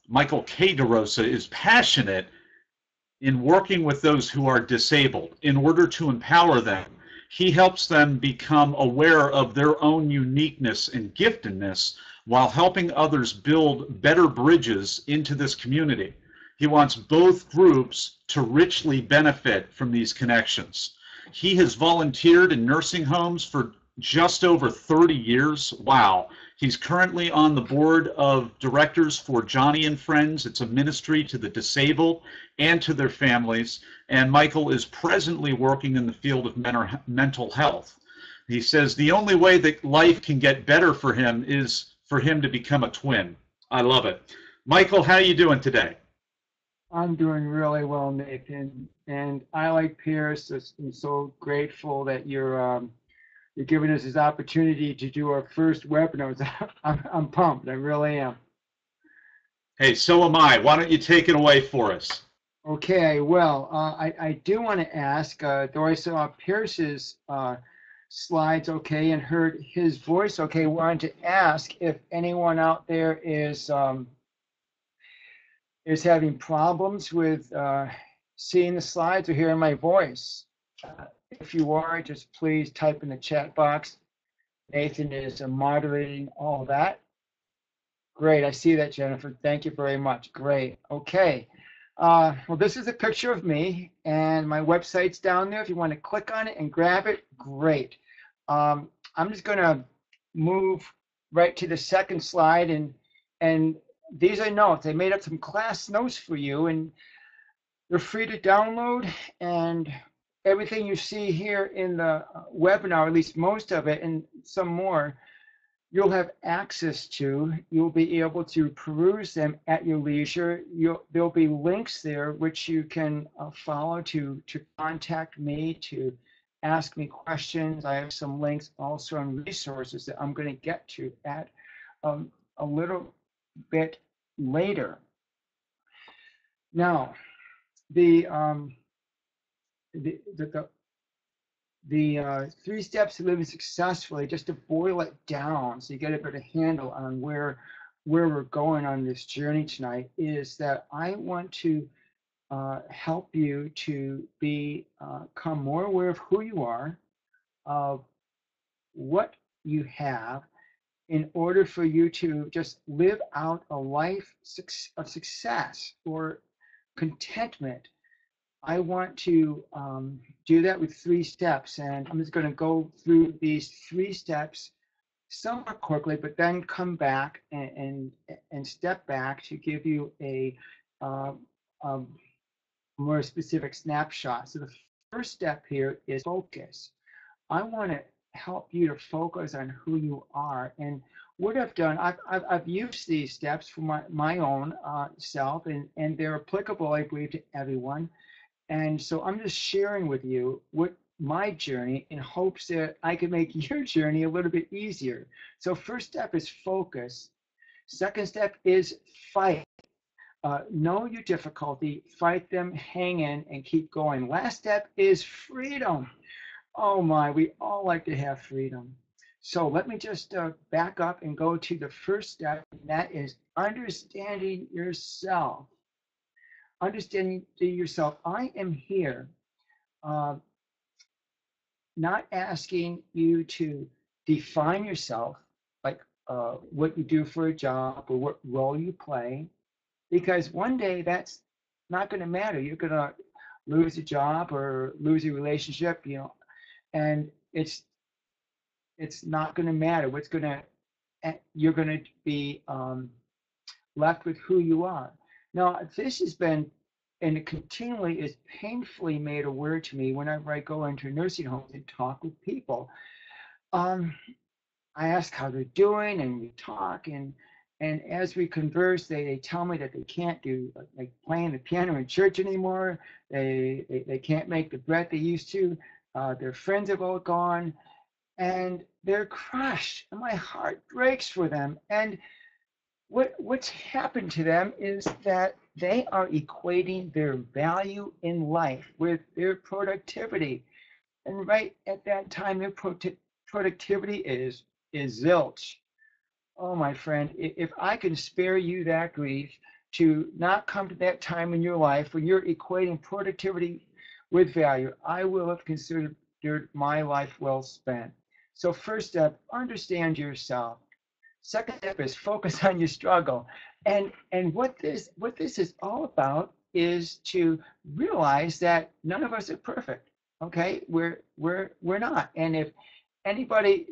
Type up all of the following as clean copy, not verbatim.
Michael K. DeRosa, is passionate in working with those who are disabled in order to empower them. He helps them become aware of their own uniqueness and giftedness while helping others build better bridges into this community. He wants both groups to richly benefit from these connections. He has volunteered in nursing homes for just over 30 years. Wow. He's currently on the board of directors for Johnny and Friends. It's a ministry to the disabled and to their families. And Michael is presently working in the field of mental health. He says the only way that life can get better for him is for him to become a twin. I love it. Michael, how are you doing today? I'm doing really well, Nathan, and I, like Pierce, am so grateful that you're giving us this opportunity to do our first webinar. I'm pumped. I really am. Hey, so am I. Why don't you take it away for us? Okay, well, I do want to ask, though I saw Pierce's slides, okay, and heard his voice, okay, wanted to ask if anyone out there is having problems with seeing the slides or hearing my voice. If you are, just please type in the chat box. Nathan is moderating all that. Great, I see that, Jennifer. Thank you very much. Great. Okay. Well, this is a picture of me, and my website's down there. If you want to click on it and grab it, great. I'm just going to move right to the second slide, and these are notes. I made up some class notes for you, and they're free to download, and everything you see here in the webinar, at least most of it and some more, you'll have access to. You'll be able to peruse them at your leisure. There'll be links there which you can follow to contact me, to ask me questions. I have some links also on resources that I'm going to get to at a little bit later. Now, the 3 steps to living successfully, just to boil it down so you get a better handle on where we're going on this journey tonight, is that I want to help you to become more aware of who you are, of what you have, in order for you to just live out a life of success or contentment. I want to do that with 3 steps, and I'm just going to go through these 3 steps somewhat quickly, but then come back and step back to give you a more specific snapshot. So the first step here is focus. I want to help you to focus on who you are. And what I've done, I've used these steps for my own self, and they're applicable, I believe, to everyone. And so I'm just sharing with you what my journey, in hopes that I can make your journey a little bit easier. So first step is focus. Second step is fight. Know your difficulty, fight them, hang in, and keep going. Last step is freedom. Oh my, we all like to have freedom. So let me just back up and go to the first step, and that is understanding yourself. Understanding yourself. I am here not asking you to define yourself, like what you do for a job or what role you play, because one day that's not going to matter. You're going to lose a job or lose a relationship, and it's not going to matter. You're going to be left with who you are. Now, this has been, and it continually is painfully made aware to me whenever I go into nursing homes and talk with people. I ask how they're doing, and we talk, and as we converse, they tell me that they can't do like playing the piano in church anymore. They can't make the bread they used to. Their friends have all gone, and they're crushed, and my heart breaks for them. And what's happened to them is that they are equating their value in life with their productivity, and right at that time, their productivity is zilch. Oh, my friend, if I can spare you that grief to not come to that time in your life when you're equating productivity with value, I will have considered my life well spent. So first step, understand yourself. Second step is focus on your struggle. And what this is all about is to realize that none of us are perfect. Okay? We're not. And if anybody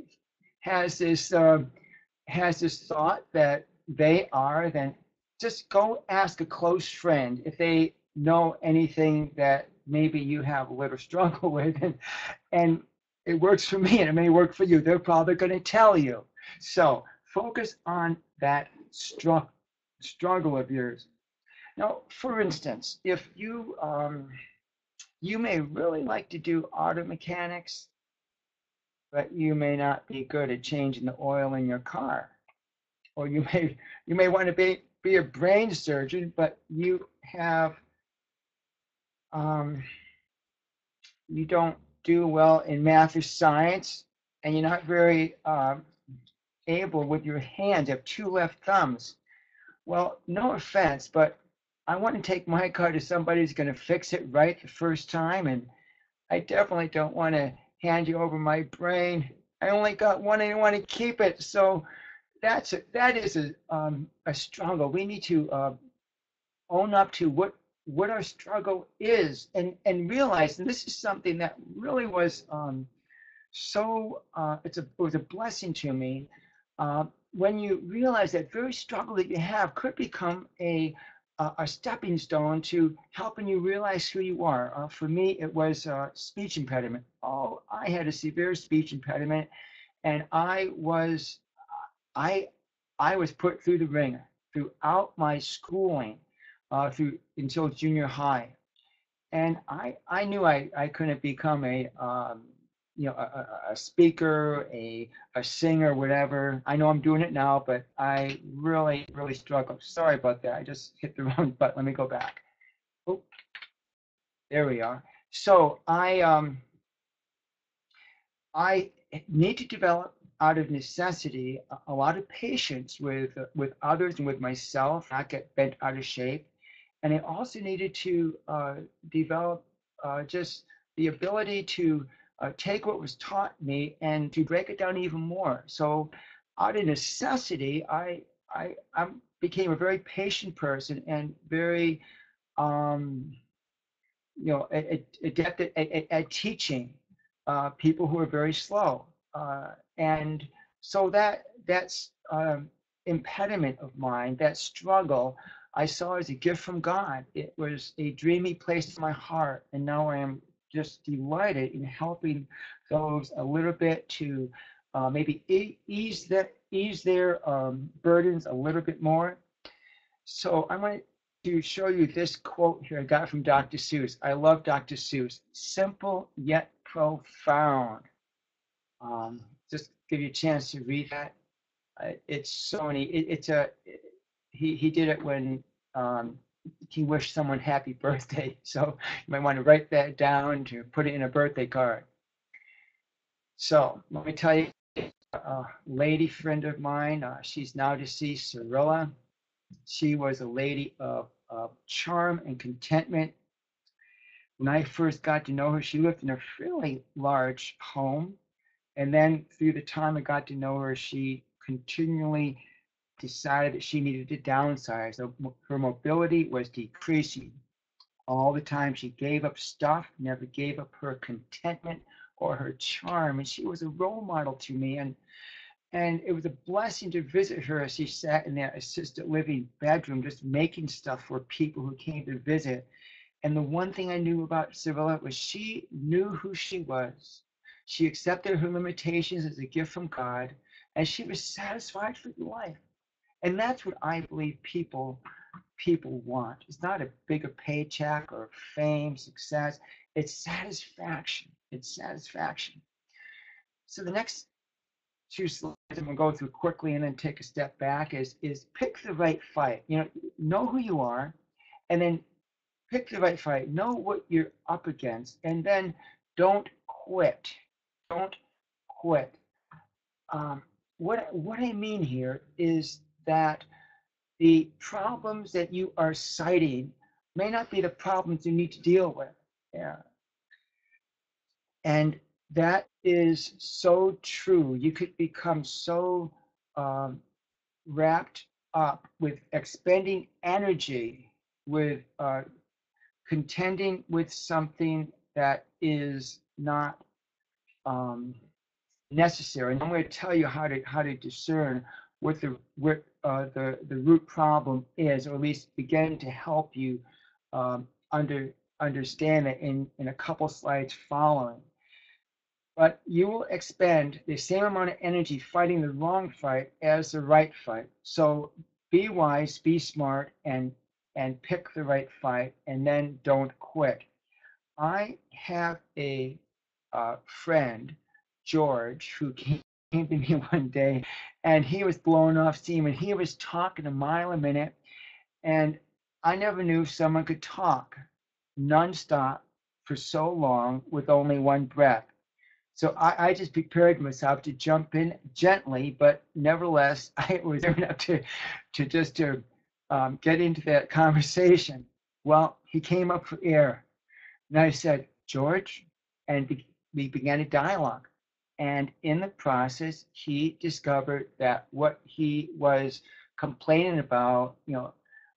has this thought that they are, then just go ask a close friend if they know anything that maybe you have a little struggle with, and it works for me and it may work for you. They're probably going to tell you. So focus on that struggle of yours. Now, for instance, if you may really like to do auto mechanics, but you may not be good at changing the oil in your car, or you may want to be a brain surgeon, but you don't do well in math or science, and you're not very able with your hands. You have two left thumbs. Well, no offense, but I want to take my car to somebody who's going to fix it right the first time, and I definitely don't want to hand you over my brain. I only got one and I want to keep it. So that is a struggle. We need to own up to what our struggle is, and realize, and this is something that really was it was a blessing to me, when you realize that very struggle that you have could become a stepping stone to helping you realize who you are. For me, it was speech impediment. Oh, I had a severe speech impediment, and I was put through the ringer throughout my schooling, through until junior high, and I knew I couldn't become a speaker, a singer, whatever. I know I'm doing it now, but I really struggled. Sorry about that. I just hit the wrong button. Let me go back. Oh, there we are. So I need to develop, out of necessity, a lot of patience with others and with myself, not get bent out of shape. And I also needed to develop just the ability to take what was taught me and to break it down even more. So out of necessity, I became a very patient person and very adept at teaching people who are very slow. And so that's impediment of mine, that struggle, I saw as a gift from God. It was a dream He placed in my heart, and now I am just delighted in helping those a little bit to maybe ease their burdens a little bit more. So I want to show you this quote here I got from Dr. Seuss. I love Dr. Seuss. Simple yet profound. Just give you a chance to read that. It's so neat. He did it when he wished someone happy birthday. So you might want to write that down to put it in a birthday card. So let me tell you, a lady friend of mine, she's now deceased, Cirilla. She was a lady of charm and contentment. When I first got to know her, she lived in a fairly large home. And then through the time I got to know her, she continually decided that she needed to downsize. So her mobility was decreasing all the time. She gave up stuff, never gave up her contentment or her charm. And she was a role model to me. And it was a blessing to visit her as she sat in that assisted living bedroom, just making stuff for people who came to visit. And the one thing I knew about Cirilla was she knew who she was. She accepted her limitations as a gift from God, and she was satisfied with life. And that's what I believe people want. It's not a bigger paycheck or fame, success. It's satisfaction. It's satisfaction. So the next two slides I'm going to go through quickly and then take a step back is pick the right fight. Know who you are, and then pick the right fight. Know what you're up against, and then don't quit. Don't quit. What I mean here is that the problems that you are citing may not be the problems you need to deal with. Yeah. And that is so true. You could become so wrapped up with expending energy, with contending with something that is not necessary. And I'm going to tell you how to discern what the root problem is, or at least begin to help you understand it in a couple slides following. But you will expend the same amount of energy fighting the wrong fight as the right fight. So be wise, be smart, and pick the right fight, and then don't quit. I have a friend, George, who came to me one day, and he was blowing off steam, and he was talking a mile a minute, and I never knew someone could talk nonstop for so long with only one breath. So I just prepared myself to jump in gently, but nevertheless, I was there enough to get into that conversation. Well, he came up for air, and I said, George, and we began a dialogue. And in the process, he discovered that what he was complaining about,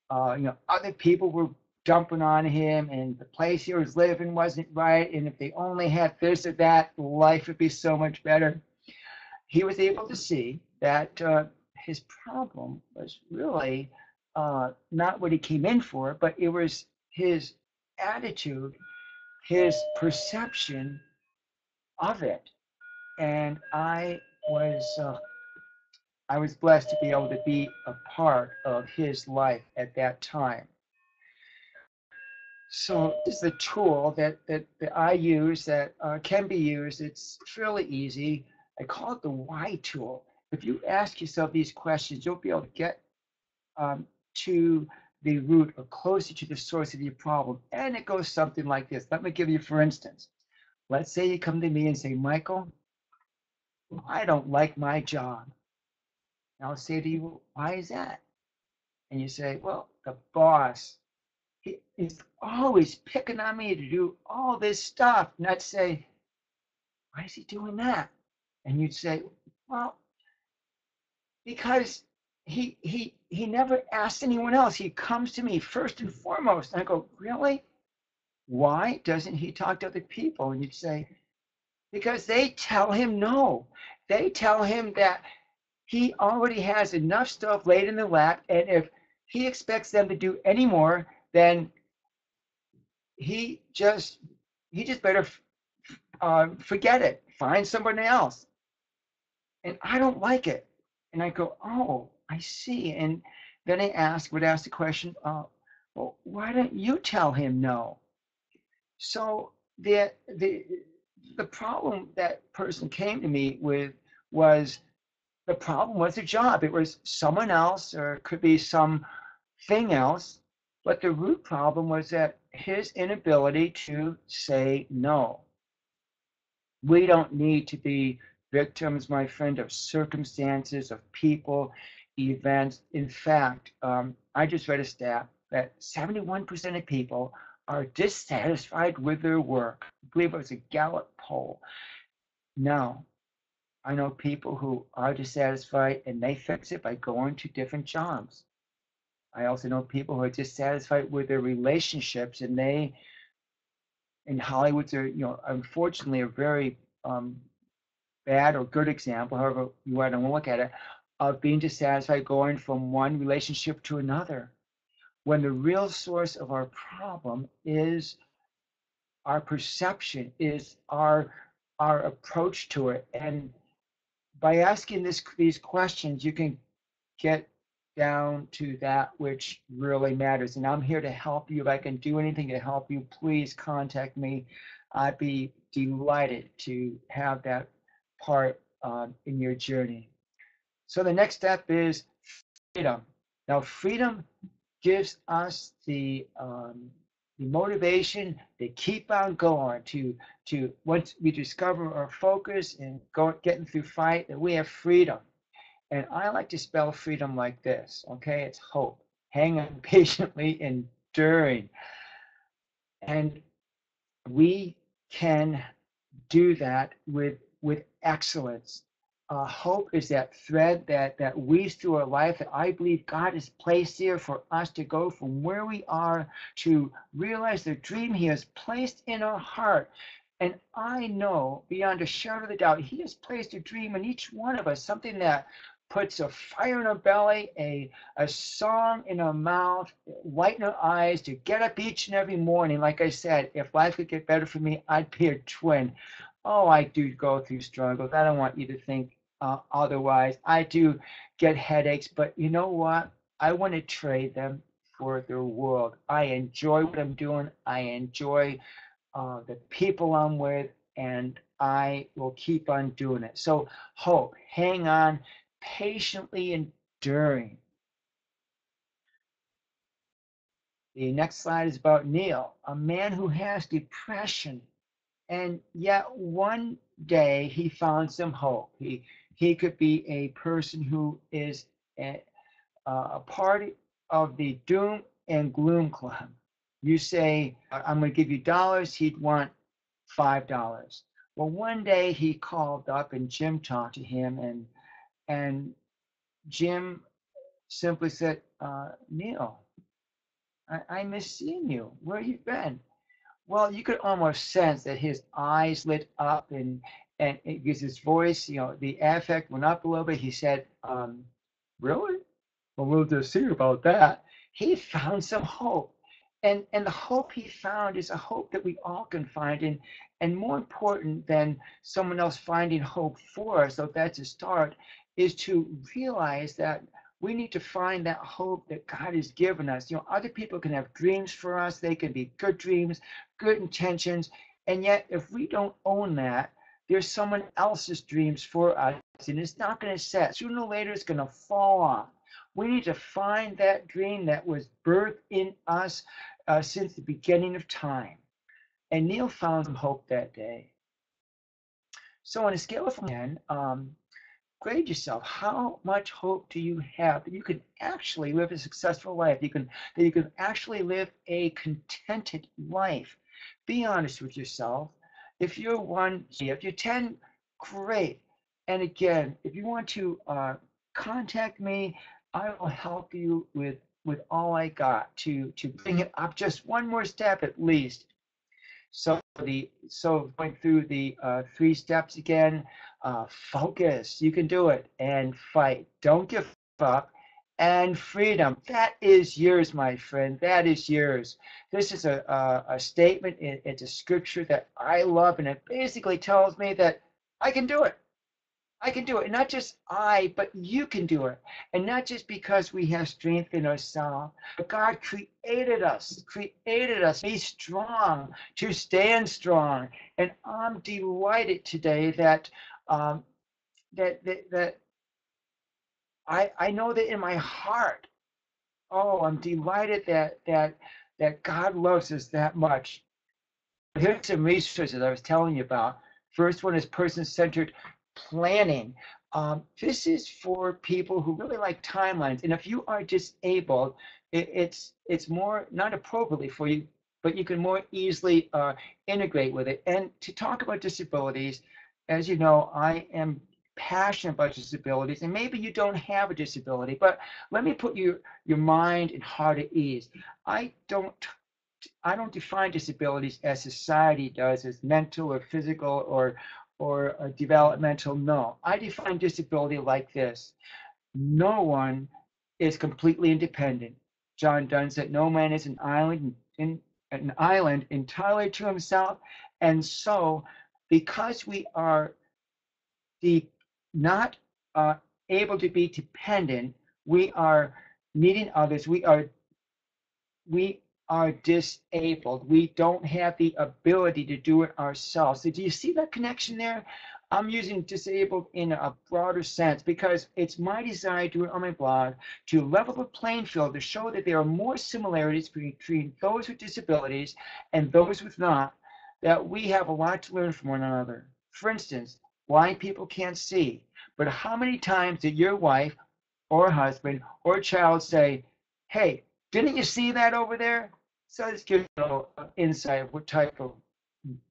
other people were dumping on him, and the place he was living wasn't right, and if they only had this or that, life would be so much better. He was able to see that his problem was really not what he came in for, but it was his attitude, his perception of it. And I was blessed to be able to be a part of his life at that time. So this is a tool that I use that can be used. It's fairly easy. I call it the why tool. If you ask yourself these questions, you'll be able to get to the root or closer to the source of your problem. And it goes something like this. Let me give you, for instance, let's say you come to me and say, Michael, I don't like my job. And I'll say to you, why is that? And you say, well, the boss, he's always picking on me to do all this stuff. And I'd say, why is he doing that? And you'd say, well, because he never asks anyone else. He comes to me first and foremost. And I go, really? Why doesn't he talk to other people? And you'd say, because they tell him no. They tell him that he already has enough stuff laid in the lap, and if he expects them to do any more, then he just better forget it. Find somebody else. And I don't like it. And I go, oh, I see. And then I would ask the question, well, why don't you tell him no? So the problem that person came to me with was the problem was the job. It was someone else, or it could be something else. But the root problem was that his inability to say no. We don't need to be victims, my friend, of circumstances, of people, events. In fact, I just read a stat that 71% of people are dissatisfied with their work. I believe it was a Gallup poll. Now, I know people who are dissatisfied and they fix it by going to different jobs. I also know people who are dissatisfied with their relationships, and they, in Hollywood, are, unfortunately, a very bad or good example, however you want to look at it, of being dissatisfied going from one relationship to another, when the real source of our problem is our perception, is our approach to it. And by asking these questions, you can get down to that which really matters. And I'm here to help you. If I can do anything to help you, please contact me. I'd be delighted to have that part in your journey. So the next step is freedom. Now, freedom gives us the motivation to keep on going, to once we discover our focus and getting through fight, that we have freedom. And I like to spell freedom like this, okay? It's hope. Hang on patiently, enduring. And we can do that with excellence. Hope is that thread that weaves through our life that I believe God has placed here for us to go from where we are to realize the dream He has placed in our heart. And I know beyond a shadow of a doubt, He has placed a dream in each one of us, something that puts a fire in our belly, a song in our mouth, light in our eyes to get up each and every morning. Like I said, if life could get better for me, I'd be a twin. Oh, I do go through struggles. I don't want you to think otherwise. I do get headaches, but you know what? I want to trade them for the world. I enjoy what I'm doing. I enjoy the people I'm with, and I will keep on doing it. So hope, hang on, patiently enduring. The next slide is about Neil, a man who has depression, and yet one day he found some hope. He could be a person who is a part of the doom and gloom club. You say, I'm going to give you dollars, he'd want $5. Well, one day he called up and Jim talked to him, and Jim simply said, Neil, I miss seeing you. Where you been? Well, you could almost sense that his eyes lit up, and it gives his voice, the affect went up a little bit. He said, really? Well, we'll just see about that. He found some hope. And the hope he found is a hope that we all can find. And more important than someone else finding hope for us, though that's a start, is to realize that we need to find that hope that God has given us. Other people can have dreams for us. They can be good dreams, good intentions. And yet, if we don't own that, there's someone else's dreams for us, and it's not going to set. Sooner or later, it's going to fall off. We need to find that dream that was birthed in us since the beginning of time. And Neil found some hope that day. So on a scale of 10, grade yourself. How much hope do you have that you can actually live a successful life? That you can actually live a contented life. Be honest with yourself. If you're 1, if you're 10, great. And again, if you want to contact me, I will help you with all I got to bring it up just one more step at least. So going through the 3 steps again, focus, you can do it, and fight. Don't give up. And freedom, that is yours, my friend. That is yours. This is a statement. It's a scripture that I love, and it basically tells me that I can do it. I can do it. And not just I, but you can do it. And not just because we have strength in ourselves, but God created us to be strong, to stand strong. And I'm delighted today that that I know that in my heart. Oh, I'm delighted that God loves us that much. Here's some resources I was telling you about. First one is person-centered planning. This is for people who really like timelines. And if you are disabled, it's more not appropriately for you, but you can more easily integrate with it. And to talk about disabilities, as you know, I am passionate about disabilities, and maybe you don't have a disability, but let me put your mind and heart at ease. I don't define disabilities as society does, as mental or physical or developmental. No, I define disability like this: no one is completely independent. John Donne said, "No man is an island entirely to himself," and so because we are not able to be dependent, we are needing others. We are disabled. We don't have the ability to do it ourselves. So do you see that connection there? I'm using disabled in a broader sense because it's my desire to do it on my blog to level the playing field, to show that there are more similarities between those with disabilities and those with not, that we have a lot to learn from one another. For instance, blind people can't see, but how many times did your wife or husband or child say, hey, didn't you see that over there? So let's give you a little insight of what type of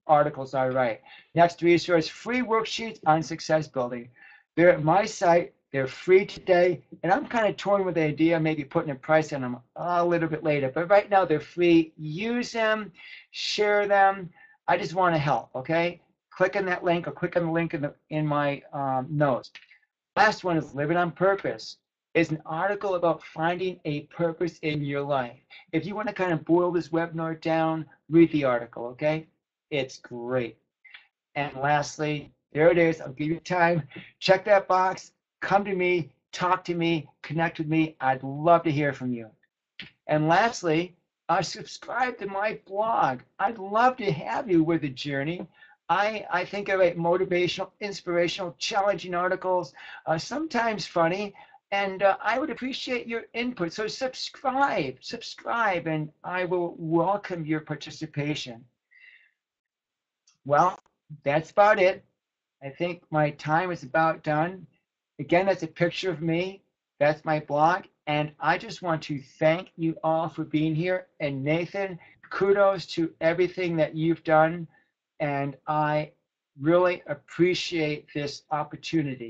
articles I write. Next resource, free worksheets on success building. They're at my site. They're free today. And I'm kind of torn with the idea of maybe putting a price on them a little bit later. But right now they're free. Use them, share them. I just want to help, okay? Click on that link or click on the link in my notes. Last one is Living on Purpose. It's an article about finding a purpose in your life. If you want to kind of boil this webinar down, read the article, okay? It's great. And lastly, there it is. I'll give you time. Check that box. Come to me. Talk to me. Connect with me. I'd love to hear from you. And lastly, subscribe to my blog. I'd love to have you with the journey. I think I write motivational, inspirational, challenging articles, sometimes funny, and I would appreciate your input. So subscribe, and I will welcome your participation. Well, that's about it. I think my time is about done. Again, that's a picture of me. That's my blog. And I just want to thank you all for being here. And Nathan, kudos to everything that you've done. And I really appreciate this opportunity.